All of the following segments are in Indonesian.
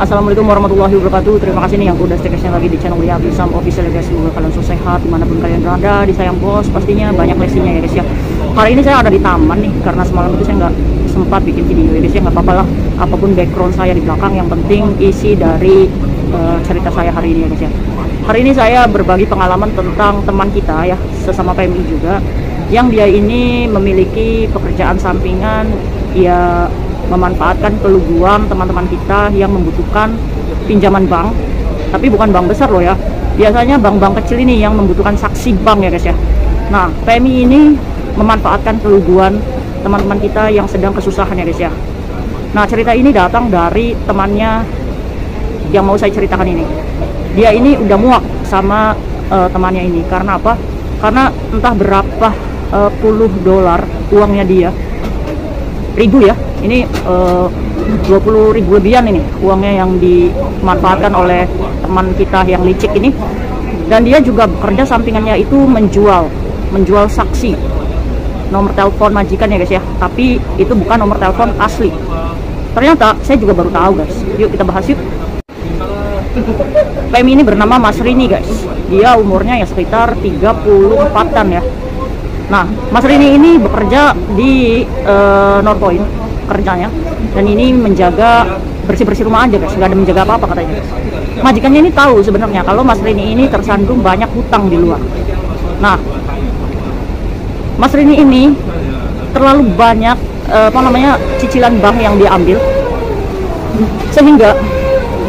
Assalamualaikum warahmatullahi wabarakatuh. Terima kasih nih yang udah stay lagi di channel Lia Abdul Sam Official ya guys. Semoga kalian selalu sehat dimanapun kalian berada. Di sayang bos pastinya banyak leksinya ya guys ya. Hari ini saya ada di taman nih karena semalam itu saya nggak sempat bikin video ya guys ya. Nggak apa-apa lah, apapun background saya di belakang, yang penting isi dari cerita saya hari ini ya guys ya. Hari ini saya berbagi pengalaman tentang teman kita ya, sesama PMI juga, yang dia ini memiliki pekerjaan sampingan, ya memanfaatkan peluang teman-teman kita yang membutuhkan pinjaman bank, tapi bukan bank besar loh ya. Biasanya bank-bank kecil ini yang membutuhkan saksi bank ya guys ya. Nah, PMI ini memanfaatkan peluang teman-teman kita yang sedang kesusahan ya guys ya. Nah, cerita ini datang dari temannya yang mau saya ceritakan ini. Dia ini udah muak sama temannya ini. Karena apa? Karena entah berapa puluh dolar uangnya dia, ribu ya, ini 20.000 lebihan ini uangnya yang dimanfaatkan oleh teman kita yang licik ini. Dan dia juga bekerja sampingannya itu menjual saksi, nomor telepon majikan ya guys ya, tapi itu bukan nomor telepon asli. Ternyata saya juga baru tahu guys. Yuk kita bahas yuk. PMI ini bernama Mas Rini guys. Dia umurnya ya sekitar 34-an ya. Nah, Mas Rini ini bekerja di Northpoint kerjanya, dan ini menjaga bersih-bersih rumah aja guys, nggak ada menjaga apa-apa katanya. Majikannya ini tahu sebenarnya kalau Mas Rini ini tersandung banyak hutang di luar. Nah, Mas Rini ini terlalu banyak cicilan bank yang dia ambil, sehingga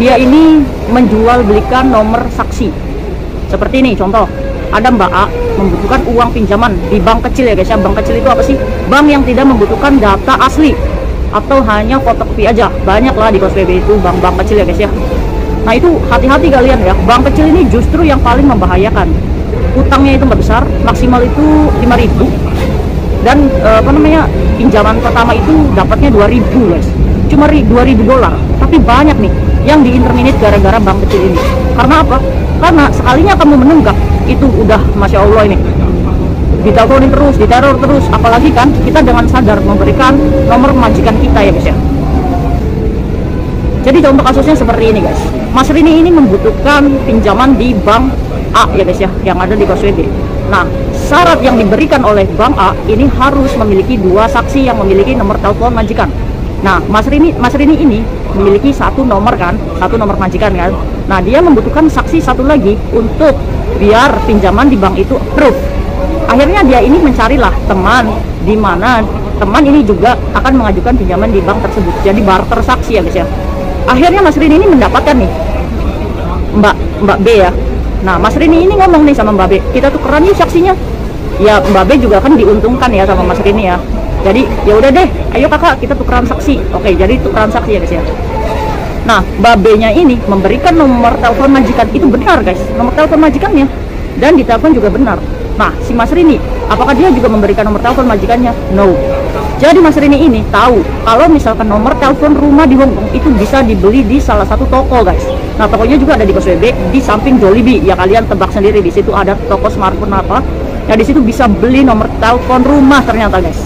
dia ini menjual belikan nomor saksi. Seperti ini contoh, ada Mbak A membutuhkan uang pinjaman di bank kecil ya guys ya. Bank kecil itu apa sih? Bank yang tidak membutuhkan data asli atau hanya fotokopi aja. Banyak lah di PSBB itu bank-bank kecil ya guys ya. Nah itu hati-hati kalian ya, bank kecil ini justru yang paling membahayakan. Utangnya itu nggak besar, maksimal itu 5.000, dan pinjaman pertama itu dapatnya 2.000 guys, cuma 2.000 dolar. Tapi banyak nih yang diinterminate gara-gara bank kecil ini. Karena apa? Karena sekalinya kamu menunggak itu udah masya Allah ini, diteleponin terus, diteror terus. Apalagi kan kita dengan sadar memberikan nomor majikan kita ya guys ya. Jadi contoh kasusnya seperti ini guys. Mas Rini ini membutuhkan pinjaman di bank A ya guys ya, yang ada di PSBB. Nah, syarat yang diberikan oleh bank A ini harus memiliki 2 saksi yang memiliki nomor telepon majikan. Nah, Mas Rini ini memiliki satu nomor majikan kan. Nah, dia membutuhkan saksi satu lagi untuk biar pinjaman di bank itu approve. Akhirnya dia ini mencarilah teman, di mana teman ini juga akan mengajukan pinjaman di bank tersebut. Jadi barter saksi ya guys ya. Akhirnya Mas Rini ini mendapatkan nih Mbak B ya. Nah, Mas Rini ini ngomong nih sama Mbak B, kita tukeran yuk saksinya. Ya, Mbak B juga kan diuntungkan ya sama Mas Rini ya. Jadi ya udah deh, ayo kakak kita tukeran saksi. Oke, jadi tukeran saksi ya guys ya. Nah, Mbak B-nya ini memberikan nomor telepon majikan, itu benar guys, nomor telepon majikannya, dan ditelepon juga benar. Nah, si Mas Rini, apakah dia juga memberikan nomor telepon majikannya? No. Jadi Mas Rini ini tahu kalau misalkan nomor telepon rumah di Hongkong itu bisa dibeli di salah satu toko guys. Nah, tokonya juga ada di PSBB di samping Jollibee. Ya kalian tebak sendiri, di situ ada toko smartphone apa. Ya di situ bisa beli nomor telepon rumah ternyata guys.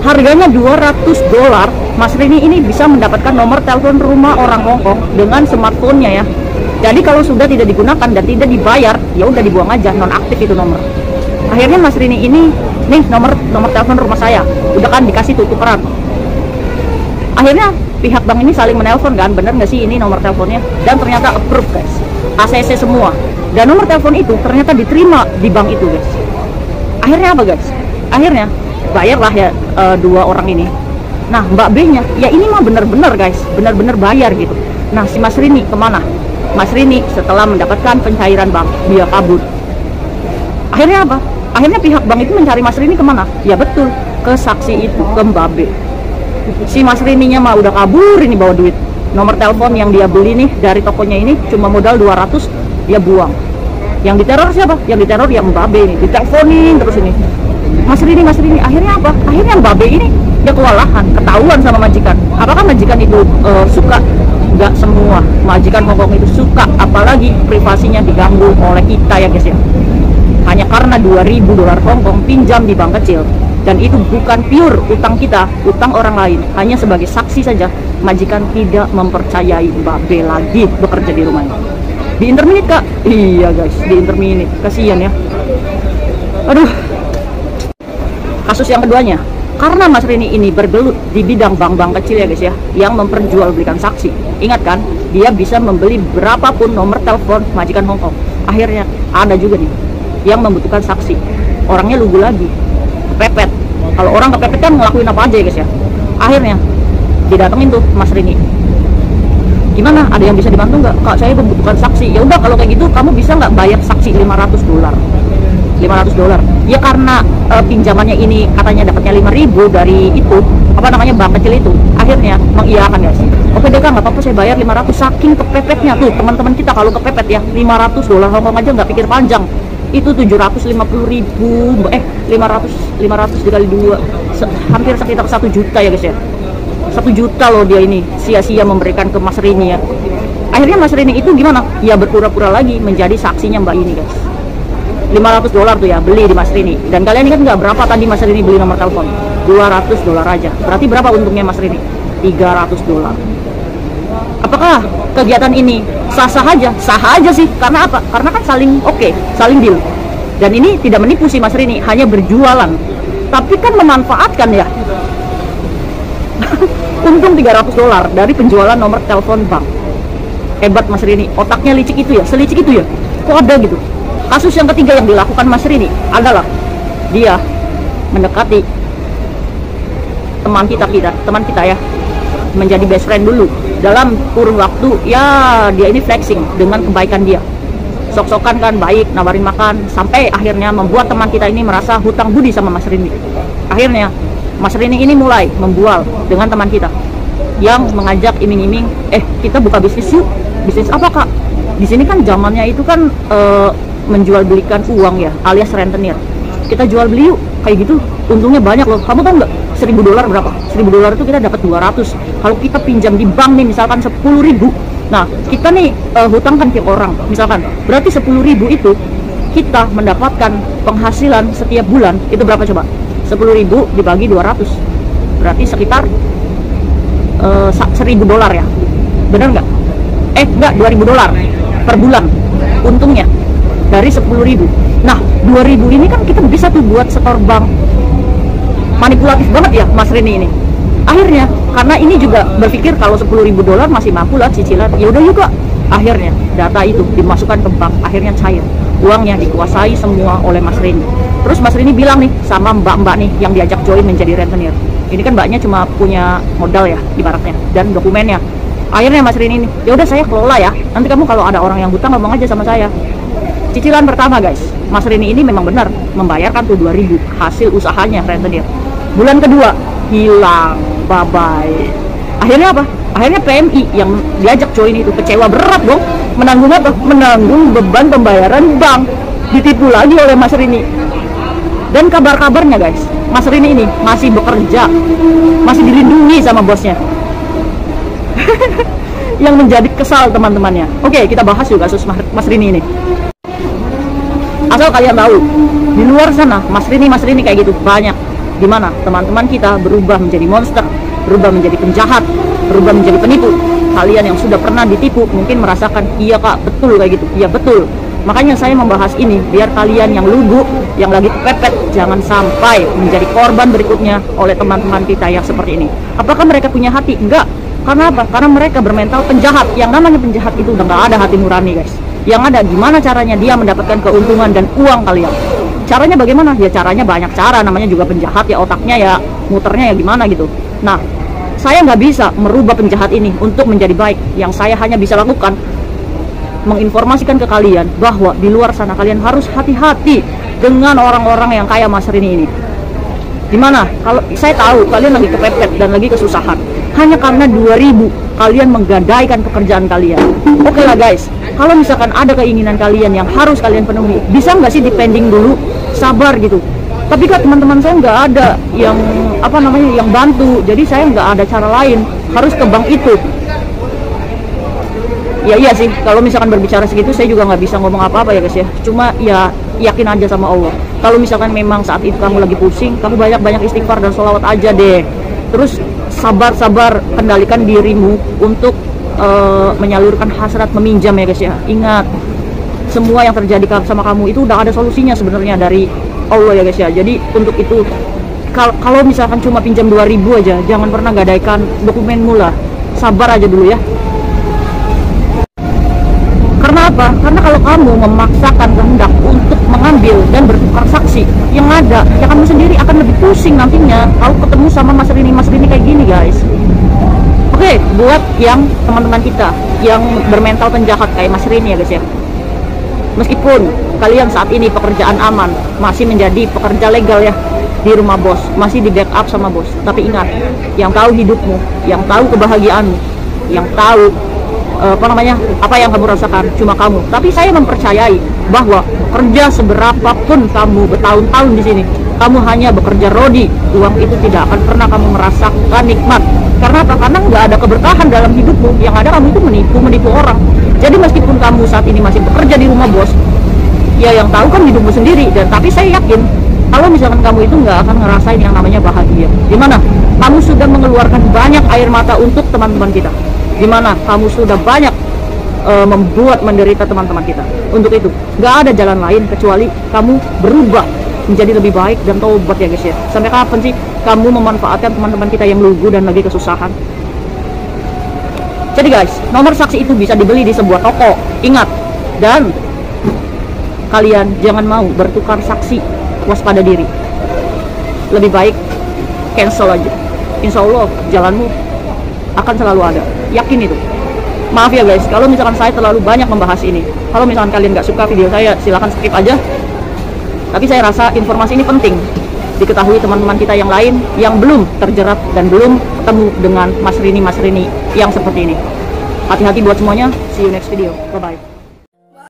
Harganya 200 dolar. Mas Rini ini bisa mendapatkan nomor telepon rumah orang Hongkong dengan smartphone-nya ya. Jadi kalau sudah tidak digunakan dan tidak dibayar, ya udah dibuang aja, nonaktif itu nomor. Akhirnya Mas Rini ini, nih nomor telepon rumah saya, udah kan dikasih tukeran. Akhirnya pihak bank ini saling menelpon kan, bener nggak sih ini nomor teleponnya? Dan ternyata approve guys, ACC semua. Dan nomor telepon itu ternyata diterima di bank itu guys. Akhirnya apa guys? Akhirnya bayarlah ya 2 orang ini. Nah, Mbak B-nya, ya ini mah bener-bener guys, bener-bener bayar gitu. Nah, si Mas Rini kemana? Mas Rini setelah mendapatkan pencairan bank, dia kabur. Akhirnya apa? Akhirnya pihak bank itu mencari Mas Rini kemana? Ya betul, ke saksi itu, ke Mbak B. Si Mas Rini-nya mah udah kabur ini bawa duit. Nomor telepon yang dia beli nih dari tokonya ini cuma modal 200, dia buang. Yang diteror siapa? Yang diteror ya Mbak B ini, diteleponin terus ini. Mas Rini, akhirnya apa? Akhirnya Mbak B ini dia kewalahan, ketahuan sama majikan. Apakah majikan itu suka? Nggak semua majikan Hongkong itu suka, apalagi privasinya diganggu oleh kita ya guys ya. Hanya karena 2.000 dolar Hongkong pinjam di bank kecil, dan itu bukan pure utang kita, utang orang lain, hanya sebagai saksi saja. Majikan tidak mempercayai Mbak B lagi bekerja di rumahnya. Di interminit kak, iya guys, di interminit, kasihan ya. Aduh. Kasus yang keduanya, karena Mas Rini ini bergelut di bidang bank-bank kecil ya guys ya, yang memperjualbelikan saksi. Ingat kan, dia bisa membeli berapapun nomor telepon majikan Hongkong. Akhirnya ada juga nih yang membutuhkan saksi, orangnya lugu lagi, kepepet. Kalau orang kepepet kan ngelakuin apa aja ya guys ya. Akhirnya didatengin tuh Mas Rini, gimana, ada yang bisa dibantu nggak kak, saya membutuhkan saksi. Ya udah, kalau kayak gitu kamu bisa nggak bayar saksi $500. Ya karena pinjamannya ini katanya dapatnya 5.000 dari itu apa namanya bank kecil itu. Akhirnya mengiyakan guys, oke deh kak, nggak apa-apa, saya bayar 500. Saking kepepetnya tuh teman-teman kita, kalau kepepet ya $500 Hongkong aja nggak pikir panjang, itu 750.000, 500 dikali 2 hampir sekitar 1 juta ya guys ya. 1 juta loh dia ini sia-sia memberikan ke Mas Rini ya. Akhirnya Mas Rini itu gimana ya, berpura-pura lagi menjadi saksinya mbak ini guys. $500 tuh ya beli di Mas Rini. Dan kalian ingat nggak berapa tadi Mas Rini beli nomor telepon? $200 aja. Berarti berapa untungnya Mas Rini? $300. Apakah kegiatan ini sah-sah aja? Sah aja sih. Karena apa? Karena kan saling oke, saling deal. Dan ini tidak menipu sih Mas Rini, hanya berjualan. Tapi kan memanfaatkan ya. Untung $300 dari penjualan nomor telepon bank. Hebat Mas Rini, otaknya licik itu ya, selicik itu ya. Kok ada gitu? Kasus yang ketiga yang dilakukan Mas Rini adalah dia mendekati teman kita ya, menjadi best friend dulu. Dalam kurun waktu ya dia ini flexing dengan kebaikan dia, sok-sokan kan baik, nawarin makan, sampai akhirnya membuat teman kita ini merasa hutang budi sama Mas Rini. Akhirnya Mas Rini ini mulai membual dengan teman kita yang mengajak iming-iming, kita buka bisnis yuk. Bisnis apa kak? Di sini kan zamannya itu kan menjual belikan uang ya, alias rentenir. Kita jual beli yuk, kayak gitu, untungnya banyak loh. Kamu tahu nggak $1.000 berapa? $1.000 itu kita dapat 200. Kalau kita pinjam di bank nih misalkan 10.000, nah kita nih hutangkan tiap orang misalkan, berarti 10.000 itu kita mendapatkan penghasilan setiap bulan itu berapa coba? 10.000 dibagi 200 berarti sekitar $1.000 ya, benar nggak? Enggak, $2.000 per bulan untungnya dari 10.000. Nah 2.000 ini kan kita bisa tuh buat setor bank. Manipulatif banget ya Mas Rini ini. Akhirnya karena ini juga berpikir kalau $10.000 masih mampu lah cicilan, ya udah juga. Akhirnya data itu dimasukkan ke bank, akhirnya cair, uangnya dikuasai semua oleh Mas Rini. Terus Mas Rini bilang nih sama mbak-mbak nih yang diajak join menjadi rentenir, ini kan mbaknya cuma punya modal ya ibaratnya dan dokumennya. Akhirnya Mas Rini ini, ya udah saya kelola ya, nanti kamu kalau ada orang yang hutang ngomong aja sama saya. Cicilan pertama guys, Mas Rini ini memang benar membayarkan tuh 2.000 hasil usahanya rentenir. Bulan kedua hilang, bye bye. Akhirnya apa? Akhirnya PMI yang diajak join itu kecewa berat dong, menanggung apa? Menanggung beban pembayaran bank, ditipu lagi oleh Mas Rini. Dan kabar-kabarnya guys, Mas Rini ini masih bekerja, masih dilindungi sama bosnya. Yang menjadi kesal teman-temannya. Oke, kita bahas juga kasus Mas Rini ini. Asal kalian tahu, di luar sana Mas Rini kayak gitu banyak. Dimana teman-teman kita berubah menjadi monster, berubah menjadi penjahat, berubah menjadi penipu. Kalian yang sudah pernah ditipu mungkin merasakan, iya kak, betul kayak gitu. Iya betul. Makanya saya membahas ini biar kalian yang lugu, yang lagi kepepet, jangan sampai menjadi korban berikutnya oleh teman-teman kita yang seperti ini. Apakah mereka punya hati? Enggak. Karena apa? Karena mereka bermental penjahat. Yang namanya penjahat itu udah nggak ada hati nurani guys. Yang ada gimana caranya dia mendapatkan keuntungan dan uang kalian. Caranya bagaimana? Ya caranya banyak cara, namanya juga penjahat ya, otaknya ya muternya ya gimana gitu. Nah, saya nggak bisa merubah penjahat ini untuk menjadi baik. Yang saya hanya bisa lakukan menginformasikan ke kalian bahwa di luar sana kalian harus hati-hati dengan orang-orang yang kayak Mas Rini ini. Dimana kalau saya tahu kalian lagi kepepet dan lagi kesusahan, hanya karena 2.000 kalian menggadaikan pekerjaan kalian. Oke lah guys, kalau misalkan ada keinginan kalian yang harus kalian penuhi, bisa nggak sih dipending dulu, sabar gitu. Tapi kan teman-teman saya nggak ada yang yang bantu, jadi saya nggak ada cara lain, harus ke bank itu. Ya iya sih, kalau misalkan berbicara segitu saya juga nggak bisa ngomong apa-apa ya guys ya. Cuma ya yakin aja sama Allah. Kalau misalkan memang saat itu kamu lagi pusing, kamu banyak-banyak istighfar dan sholawat aja deh. Terus sabar-sabar kendalikan dirimu untuk menyalurkan hasrat meminjam ya guys ya. Ingat, semua yang terjadi sama kamu itu udah ada solusinya sebenarnya dari Allah ya guys ya. Jadi untuk itu kalau misalkan cuma pinjam 2.000 aja, jangan pernah gadaikan dokumenmu lah. Sabar aja dulu ya. Karena apa? Karena kalau kamu memaksakan kehendak untuk mengambil dan bertukar saksi, yang ada ya kamu sendiri akan lebih pusing nantinya kalau ketemu sama Mas Rini kayak gini guys. Oke, buat yang teman-teman kita yang bermental penjahat kayak Mas Rini ya guys ya, meskipun kalian saat ini pekerjaan aman, masih menjadi pekerja legal ya di rumah bos, masih di backup sama bos, tapi ingat, yang tahu hidupmu, yang tahu kebahagiaanmu, yang tahu apa yang kamu rasakan cuma kamu. Tapi saya mempercayai bahwa kerja seberapapun kamu bertahun-tahun di sini, kamu hanya bekerja rodi, uang itu tidak akan pernah kamu merasakan nikmat. Karena apa? Karena nggak ada keberkahan dalam hidupmu. Yang ada kamu itu menipu orang. Jadi meskipun kamu saat ini masih bekerja di rumah bos, ya yang tahu kan hidupmu sendiri. Dan tapi saya yakin kalau misalkan kamu itu nggak akan ngerasain yang namanya bahagia. Dimana kamu sudah mengeluarkan banyak air mata untuk teman-teman kita, dimana kamu sudah banyak membuat menderita teman-teman kita. Untuk itu nggak ada jalan lain kecuali kamu berubah menjadi lebih baik dan taubat ya guys ya. Sampai kapan sih kamu memanfaatkan teman-teman kita yang lugu dan lagi kesusahan? Jadi guys, nomor saksi itu bisa dibeli di sebuah toko. Ingat, dan kalian jangan mau bertukar saksi. Waspada diri. Lebih baik cancel aja. Insya Allah jalanmu akan selalu ada. Yakin itu. Maaf ya guys, kalau misalkan saya terlalu banyak membahas ini. Kalau misalkan kalian nggak suka video saya, silahkan skip aja. Tapi saya rasa informasi ini penting diketahui teman-teman kita yang lain yang belum terjerat dan belum ketemu dengan Mas Rini yang seperti ini. Hati-hati buat semuanya. See you next video. Bye-bye.